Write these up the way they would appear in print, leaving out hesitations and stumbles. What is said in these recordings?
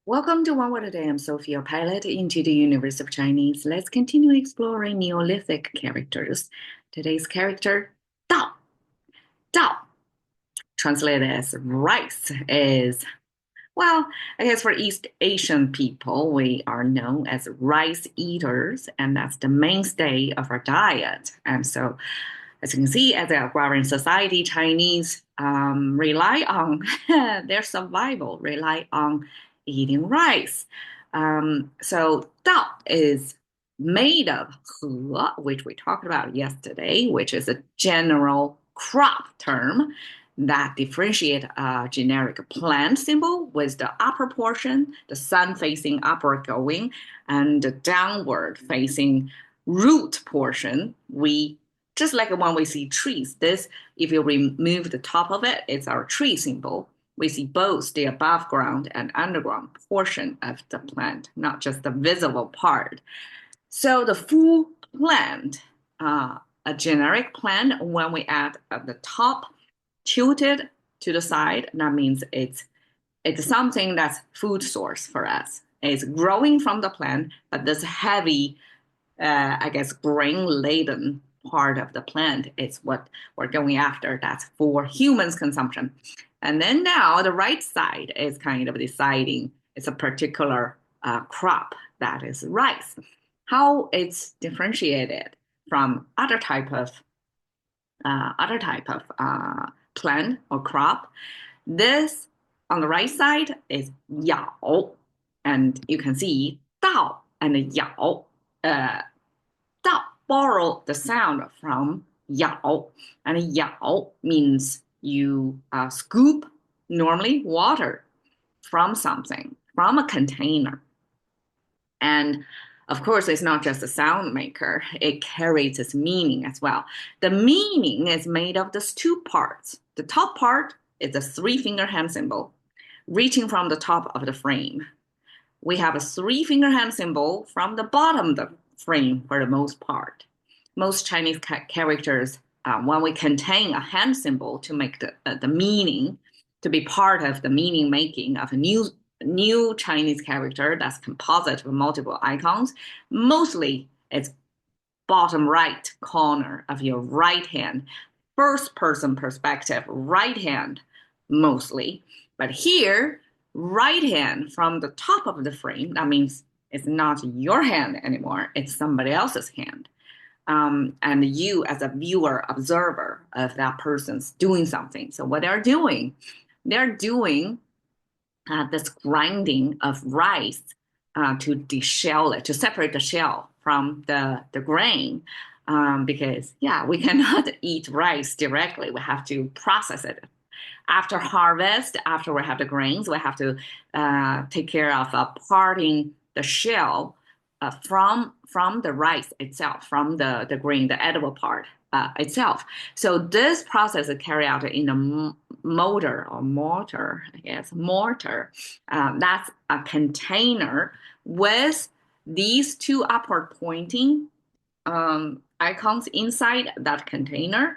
Welcome to One Word a Day. I'm Sophie, your pilot into the universe of Chinese. Let's continue exploring Neolithic characters. Today's character, Dao. Dao, translated as rice, is, well, I guess for East Asian people, we are known as rice eaters, and that's the mainstay of our diet. And so, as you can see, as a agrarian society, Chinese rely on their survival, rely on eating rice. So Dao is made of he, which we talked about yesterday, which is a general crop term that differentiate a generic plant symbol with the upper portion, the sun facing upward going, and the downward facing root portion. We just like when we see trees, this, if you remove the top of it, it's our tree symbol. We see both the above ground and underground portion of the plant, not just the visible part. So the full plant, a generic plant, when we add the top tilted to the side, that means it's something that's food source for us. It's growing from the plant, but this heavy, I guess, grain laden part of the plant is what we're going after. That's for humans consumption. And then now the right side is kind of deciding it's a particular crop that is rice. How it's differentiated from other type of plant or crop. This on the right side is yao, and you can see dao and yao. Dao borrow the sound from yao, and yao means you scoop normally water from something, from a container. And of course, it's not just a sound maker, it carries its meaning as well. The meaning is made of these two parts. The top part is a three-finger hand symbol reaching from the top of the frame. We have a three-finger hand symbol from the bottom of the frame for the most part. Most Chinese characters, when we contain a hand symbol to make the meaning, to be part of the meaning making of a new Chinese character that's composite with multiple icons, mostly it's bottom right corner of your right hand, first person perspective, right hand mostly. But here, right hand from the top of the frame, that means it's not your hand anymore, it's somebody else's hand. And you as a viewer, observer of that person's doing something. So what they're doing this grinding of rice to deshell it, to separate the shell from the grain. Because, yeah, we cannot eat rice directly. We have to process it. After harvest, after we have the grains, we have to take care of parting the shell from the rice itself, from the grain, the edible part itself. So this process is carried out in a mortar, I guess, mortar. That's a container with these two upward pointing icons inside that container.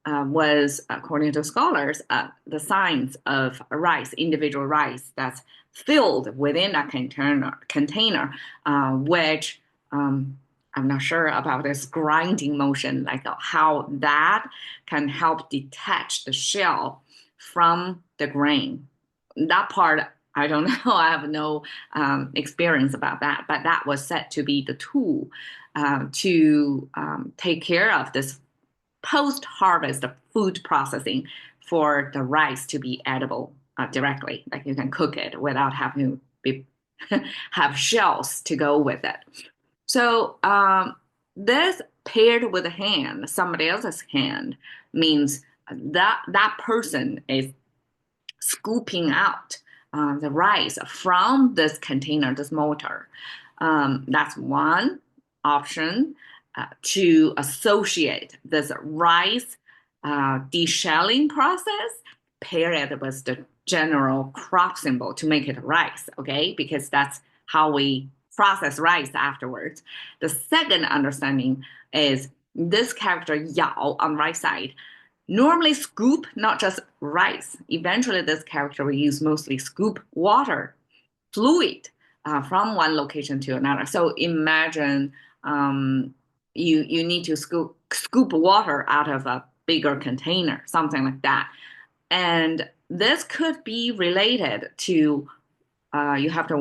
Was, according to scholars, the signs of rice, individual rice that's filled within that container, which I'm not sure about this grinding motion, like how that can help detach the shell from the grain. That part, I don't know. I have no experience about that, but that was said to be the tool to take care of this post-harvest food processing for the rice to be edible directly. Like you can cook it without having to have shells to go with it. So this paired with a hand, somebody else's hand, means that person is scooping out the rice from this container, this mortar. That's one option to associate this rice deshelling process paired with the general crop symbol to make it rice, okay? Because that's how we process rice afterwards. The second understanding is this character Yao on the right side normally scoop not just rice. Eventually, this character will use mostly scoop water fluid from one location to another. So imagine you need to scoop water out of a bigger container, something like that. And this could be related to you have to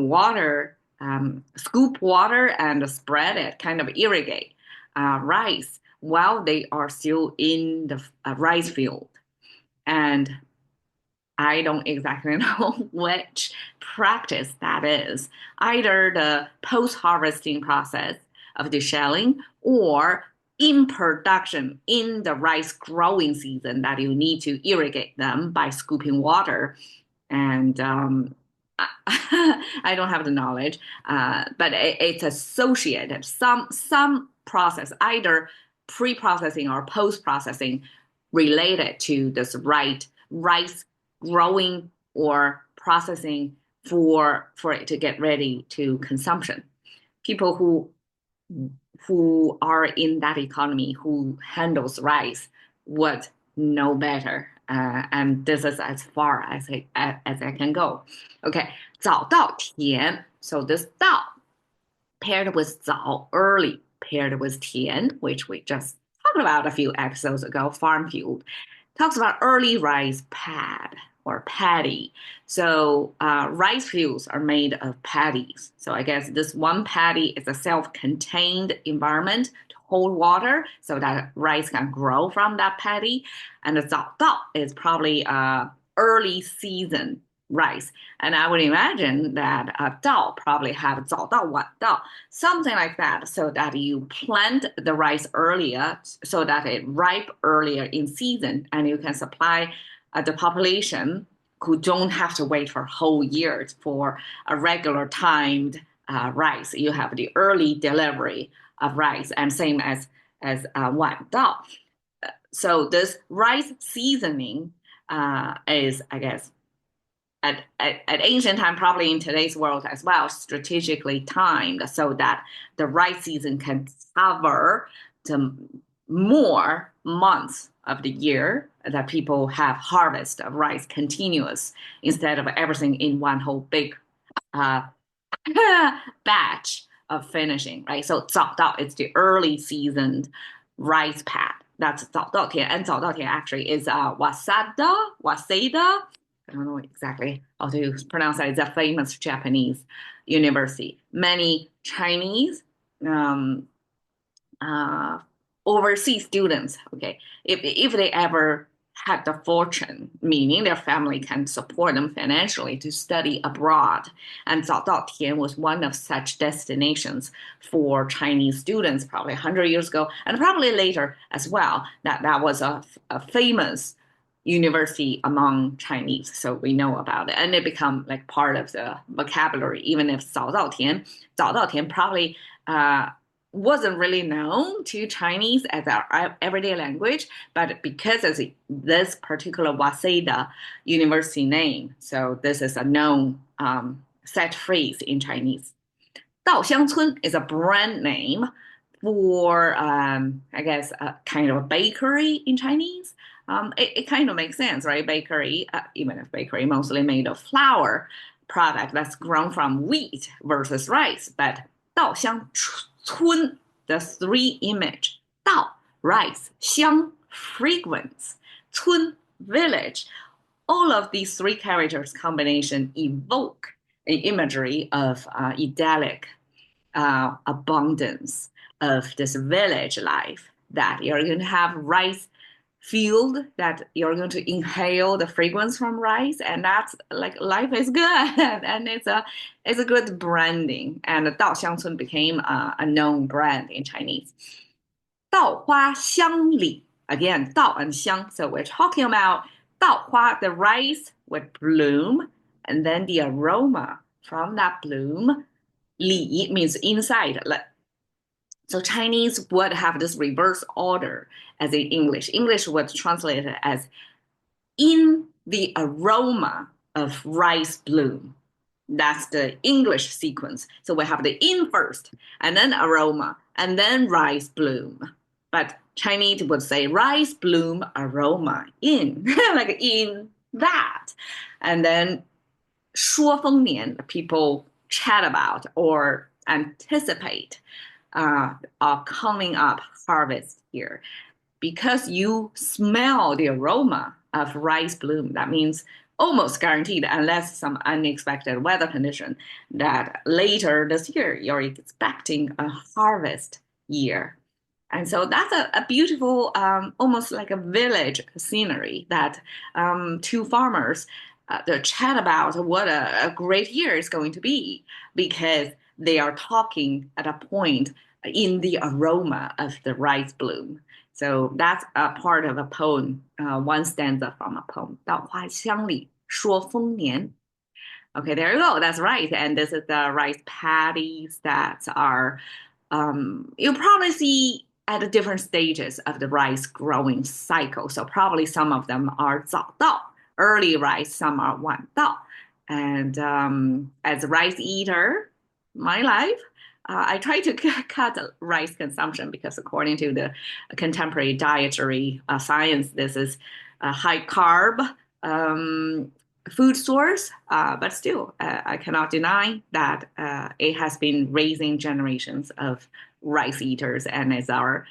scoop water and spread it, kind of irrigate rice while they are still in the rice field. And I don't exactly know which practice that is, either the post-harvesting process of the shelling or in production in the rice growing season that you need to irrigate them by scooping water. And I don't have the knowledge, but it's associated some process, either pre-processing or post-processing, related to this rice growing or processing for it to get ready to consumption. People who are in that economy, who handles rice, would know better. And this is as far as I can go. Okay, 早稻田. So this 稻 paired with 早, early, paired with 田, which we just talked about a few episodes ago, farm field, talks about early rice pad or paddy. So rice fields are made of paddies. So I guess this one paddy is a self-contained environment to hold water so that rice can grow from that paddy. And the 早稻 is probably early season rice. And I would imagine that dao probably have 早稻晚稻, something like that, so that you plant the rice earlier so that it ripe earlier in season and you can supply the population who don't have to wait for whole years for a regular timed rice. You have the early delivery of rice, and same as 晚稻. So this rice seasoning is, I guess, at ancient time, probably in today's world as well, strategically timed so that the rice season can cover the more months of the year that people have harvest of rice continuous instead of everything in one whole big uh, batch of finishing, right? So 早稻 is the early seasoned rice pad. That's 早稻田, and 早稻田 actually is Waseda. I don't know exactly how to pronounce that. It's a famous Japanese university. Many Chinese overseas students, okay, if they ever had the fortune, meaning their family can support them financially to study abroad. And 早稻田 was one of such destinations for Chinese students probably 100 years ago, and probably later as well. That was a famous university among Chinese, so we know about it, and it become like part of the vocabulary. Even if 早稻田 probably wasn't really known to Chinese as our everyday language, but because of this particular Waseda University name, so this is a known set phrase in Chinese. 稻香村 is a brand name for, I guess, a kind of a bakery in Chinese. It kind of makes sense, right? Bakery, even if bakery mostly made of flour product that's grown from wheat versus rice, but 稻香村, the three image, 稻, rice, 香, fragrance, 村, village. All of these three characters combination evoke an imagery of idyllic abundance of this village life, that you're going to have rice field, that you're going to inhale the fragrance from rice, and that's like life is good. And it's a good branding, and 稻香村 became a known brand in Chinese. 稻花香里, again, 稻 and 香, so we're talking about 稻花, the rice would bloom, and then the aroma from that bloom. 里 means inside. So Chinese would have this reverse order as in English. English would translate it as in the aroma of rice bloom. That's the English sequence. So we have the in first, and then aroma, and then rice bloom. But Chinese would say rice bloom aroma in, like in that. And then 说丰年, people chat about or anticipate coming up harvest here because you smell the aroma of rice bloom. That means almost guaranteed, unless some unexpected weather condition, that later this year you're expecting a harvest year. And so that's a beautiful, almost like a village scenery that two farmers they chat about what a great year is going to be because they are talking at a point in the aroma of the rice bloom. So that's a part of a poem, one stanza from a poem. 稻花香里说丰年. Okay, there you go. That's right. And this is the rice paddies that are, you'll probably see at the different stages of the rice growing cycle. So probably some of them are 早稻, early rice, some are 晚稻. And as a rice eater, my life, I try to cut rice consumption because according to the contemporary dietary science, this is a high carb food source, but still, I cannot deny that it has been raising generations of rice eaters and is our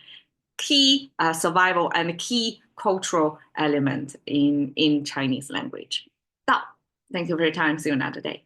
key survival and key cultural element in Chinese language. 到 Thank you for your time. See you another day.